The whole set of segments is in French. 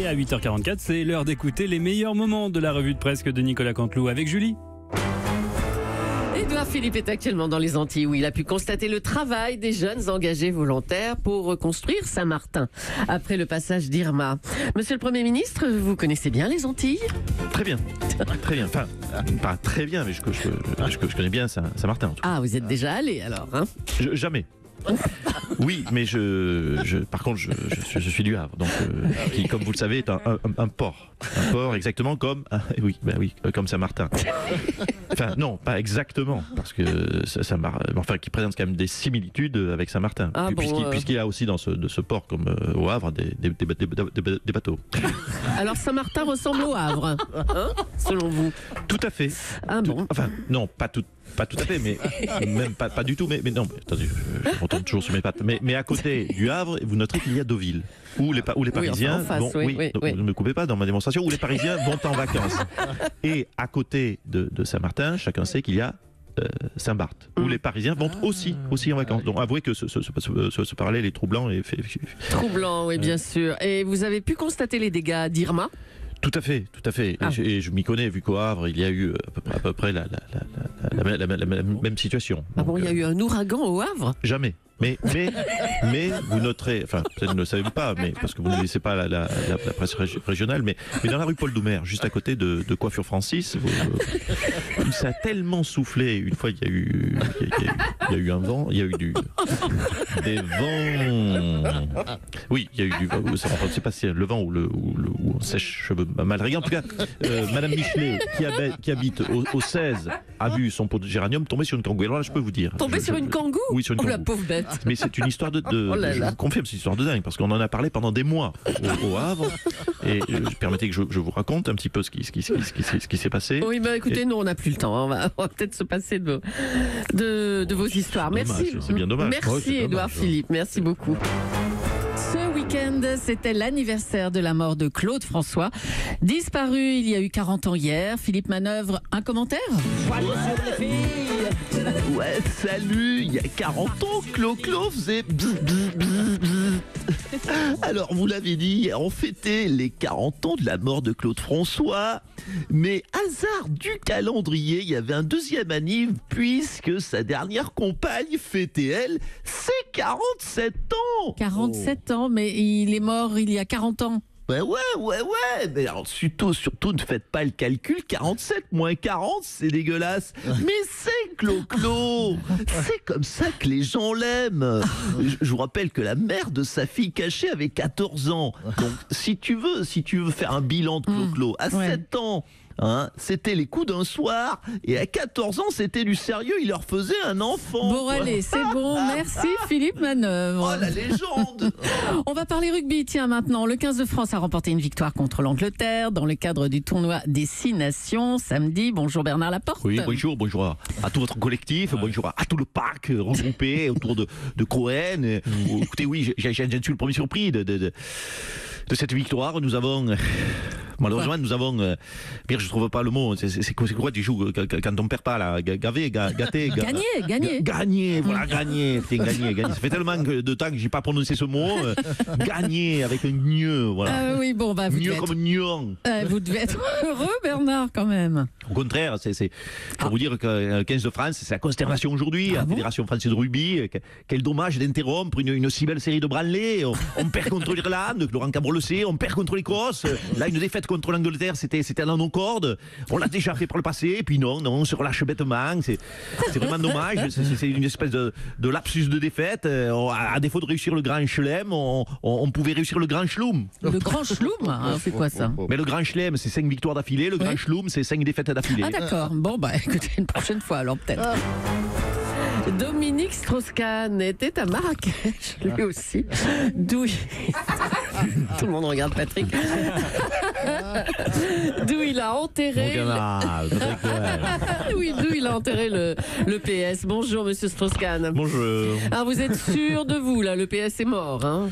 à 8h44, c'est l'heure d'écouter les meilleurs moments de la revue de presse de Nicolas Canteloup avec Julie. Édouard Philippe est actuellement dans les Antilles où il a pu constater le travail des jeunes engagés volontaires pour reconstruire Saint-Martin après le passage d'Irma. Monsieur le Premier ministre, vous connaissez bien les Antilles ? Très bien, très bien. Enfin, pas très bien, mais je connais bien Saint-Martin. En tout cas. Ah, vous êtes déjà allé alors, hein ? Jamais. Oui, mais par contre, je suis du Havre, donc qui, comme vous le savez, est un port. Un port exactement comme, comme Saint-Martin. Enfin, non, pas exactement, parce que qui présente quand même des similitudes avec Saint-Martin, puisqu'il y a aussi dans ce port, comme au Havre, des bateaux. Alors Saint-Martin ressemble au Havre, hein, selon vous ? Tout à fait. Ah bon ? Enfin, non, pas tout à fait, mais même pas du tout. Mais non, attendez, je retombe toujours sur mes pattes. Mais à côté du Havre, vous noterez qu'il y a Deauville, où les Parisiens ne me coupez pas dans ma démonstration, où les Parisiens vont en vacances. Et à côté de Saint-Martin, chacun sait qu'il y a Saint-Barth, où les Parisiens vont aussi en vacances. Donc avouez que ce parallèle est troublant. Troublant, oui, bien sûr. Et vous avez pu constater les dégâts d'Irma ? Tout à fait. Ah. Et je m'y connais, vu qu'au Havre, il y a eu à peu près la même situation. Ah bon, il y a eu un ouragan au Havre ? Jamais. Mais vous noterez, enfin, peut-être ne le savez pas, mais parce que vous ne laissez pas la presse régionale, mais dans la rue Paul Doumer, juste à côté de Coiffure Francis, ça a tellement soufflé. Une fois, il y a eu un vent, il y a eu des vents. Oui, il y a eu du vent. Ça ne sais pas si le vent ou on sèche cheveux mal réglés. En tout cas, Madame Michelet, qui habite au 16, a vu son pot de géranium tomber sur une kangou. Alors là, je peux vous dire. Tomber sur une kangou ? Oui, sur une kangou. La pauvre bête. Mais c'est une histoire je vous confirme, c'est une histoire de dingue, parce qu'on en a parlé pendant des mois au Havre. Et permettez que je vous raconte un petit peu ce qui s'est passé. Oui, écoutez, nous on n'a plus le temps. On va peut-être se passer de vos histoires. Merci. C'est bien dommage. Merci Édouard Philippe. Merci beaucoup. Ce week-end, c'était l'anniversaire de la mort de Claude François. Disparu il y a eu 40 ans hier. Philippe Manœuvre, un commentaire ? Ouais, salut, il y a 40 ans, Clo faisait Alors, vous l'avez dit, on fêtait les 40 ans de la mort de Claude François, mais hasard du calendrier, il y avait un deuxième anniv, puisque sa dernière compagne fêtait, elle, ses 47 ans. 47 ans, mais il est mort il y a 40 ans. Ouais. Mais alors, surtout, ne faites pas le calcul. 47 moins 40, c'est dégueulasse. Mais c'est Clo. C'est comme ça que les gens l'aiment. Je vous rappelle que la mère de sa fille cachée avait 14 ans. Donc, si tu veux faire un bilan de Clo, à 7 ans, hein, c'était les coups d'un soir, et à 14 ans, c'était du sérieux, il leur faisait un enfant. Bon, allez, c'est bon, merci Philippe Manœuvre. Oh, la légende. On va parler rugby, tiens, maintenant. Le 15 de France a remporté une victoire contre l'Angleterre dans le cadre du tournoi des 6 Nations samedi. Bonjour Bernard Laporte. Oui, bonjour à tout votre collectif, bonjour à tout le pack regroupé autour de Cohen. Écoutez, oui, je suis le premier surpris de cette victoire. Nous avons... Malheureusement, nous avons... Pire, je trouve pas le mot. C'est quoi tu joues quand on perd pas, là? Gagné. Gagné, voilà, gagné. Ça fait tellement de temps que j'ai pas prononcé ce mot. Gagné, avec un gneu, voilà. Oui, bon, bah, vous devez être heureux, Bernard, quand même. Au contraire, je vais vous dire que 15 de France, c'est la consternation aujourd'hui. La Fédération française de rugby, quel dommage d'interrompre une si belle série de branlés. On perd contre l'Irlande, Laurent Cabre le sait, on perd contre l'Écosse. Là, une défaite contre l'Angleterre, c'était dans nos cordes. On l'a déjà fait par le passé, et puis non, on se relâche bêtement. C'est vraiment dommage. C'est une espèce de lapsus de défaite. À défaut de réussir le grand chelem, on pouvait réussir le grand chloum. Le grand chloum, c'est quoi ça? Mais le grand chelem, c'est 5 victoires d'affilée. Le grand chloum, c'est 5 défaites d'affilée. Ah d'accord. Bon, bah écoutez, une prochaine fois alors peut-être. Dominique Strauss-Kahn était à Marrakech, lui aussi. D'où tout le monde regarde Patrick. D'où il a enterré. Oui, d'où il a enterré le PS. Bonjour, Monsieur Strauss-Kahn. Bonjour. Alors vous êtes sûr de vous là, le PS est mort, hein?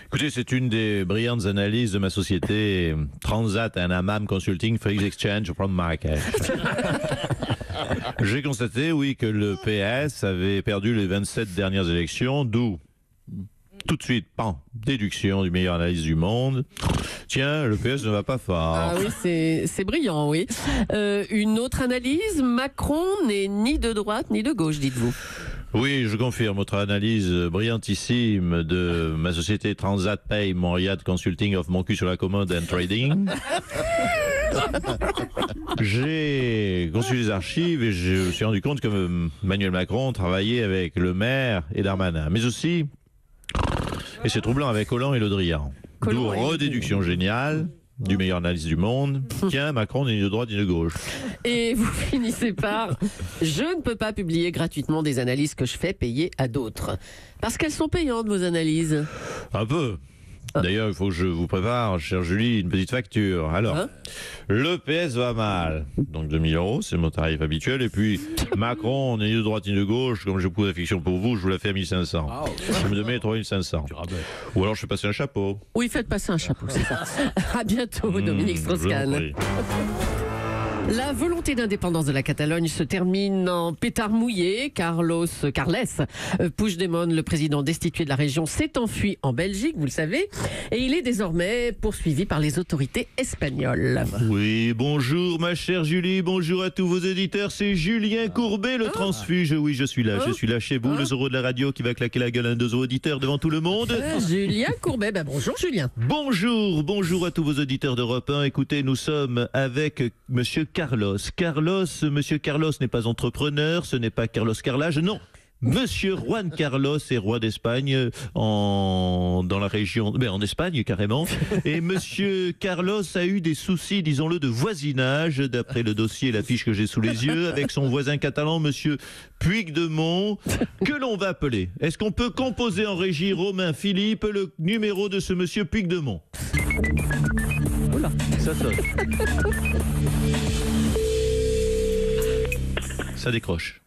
Écoutez, c'est une des brillantes analyses de ma société Transat and Hammam Consulting Forex Exchange from Marrakech. J'ai constaté, oui, que le PS avait perdu les 27 dernières élections, d'où tout de suite, déduction du meilleur analyse du monde. Tiens, le PS ne va pas fort. Ah oui, c'est brillant, oui. Une autre analyse, Macron n'est ni de droite ni de gauche, dites-vous. Oui, je confirme votre analyse brillantissime de ma société Transat Pay Montréal Consulting of Mon cul sur la commode and Trading. J'ai consulté les archives et je me suis rendu compte que Emmanuel Macron travaillait avec Le Maire et Darmanin, mais aussi, et c'est troublant, avec Hollande et Le Drian. D'où redéduction géniale du meilleur analyse du monde. Tiens, Macron n'est ni de droite ni de gauche. Et vous finissez par « Je ne peux pas publier gratuitement des analyses que je fais payer à d'autres. » Parce qu'elles sont payantes, vos analyses. Un peu. D'ailleurs, il faut que je vous prépare, chère Julie, une petite facture. Alors, le PS va mal. Donc 2 000 €, c'est mon tarif habituel. Et puis, Macron n'est ni de droite ni de gauche. Comme j'ai beaucoup d'affection pour vous, je vous la fais à 1 500. Je me demande 3 500. Ou alors je fais passer un chapeau. Oui, faites passer un chapeau, c'est ça. À bientôt, Dominique Strauss-Kahn. La volonté d'indépendance de la Catalogne se termine en pétard mouillé. Carles Puigdemont, le président destitué de la région, s'est enfui en Belgique, vous le savez, et il est désormais poursuivi par les autorités espagnoles. Oui, bonjour ma chère Julie, bonjour à tous vos éditeurs, c'est Julien Courbet, le transfuge. Oui, je suis là chez vous, le Zorro de la radio qui va claquer la gueule à un de vos auditeurs devant tout le monde. Julien Courbet, bonjour Julien. Bonjour à tous vos auditeurs d'Europe 1. Écoutez, nous sommes avec monsieur Monsieur Carlos n'est pas entrepreneur, ce n'est pas Carlos Carlage, non. Monsieur Juan Carlos est roi d'Espagne dans la région, en Espagne carrément. Et Monsieur Carlos a eu des soucis, disons-le, de voisinage, d'après le dossier et la fiche que j'ai sous les yeux, avec son voisin catalan, Monsieur Puigdemont, que l'on va appeler. Est-ce qu'on peut composer en régie, Romain Philippe, le numéro de ce Monsieur Puigdemont? Oula, ça sonne. Ça décroche.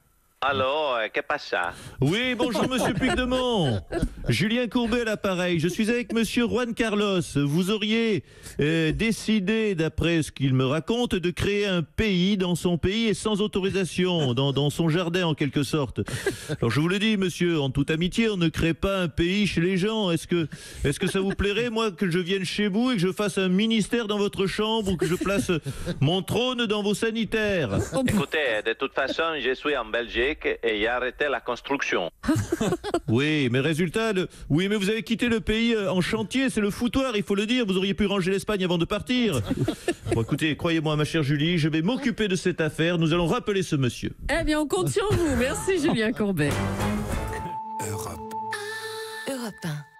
Allô, que passe? Oui, bonjour Monsieur Puigdemont. Julien Courbet à l'appareil. Je suis avec Monsieur Juan Carlos. Vous auriez décidé, d'après ce qu'il me raconte, de créer un pays dans son pays et sans autorisation, dans son jardin en quelque sorte. Alors je vous le dis, monsieur, en toute amitié, on ne crée pas un pays chez les gens. Est-ce que ça vous plairait, moi, que je vienne chez vous et que je fasse un ministère dans votre chambre ou que je place mon trône dans vos sanitaires? Écoutez, de toute façon, je suis en Belgique et j'ai arrêté la construction. Oui, mais résultat, oui, mais vous avez quitté le pays en chantier, c'est le foutoir, il faut le dire. Vous auriez pu ranger l'Espagne avant de partir. Bon, écoutez, croyez-moi, ma chère Julie, je vais m'occuper de cette affaire. Nous allons rappeler ce monsieur. Eh bien, on compte sur vous. Merci, Julien Courbet. Europe 1.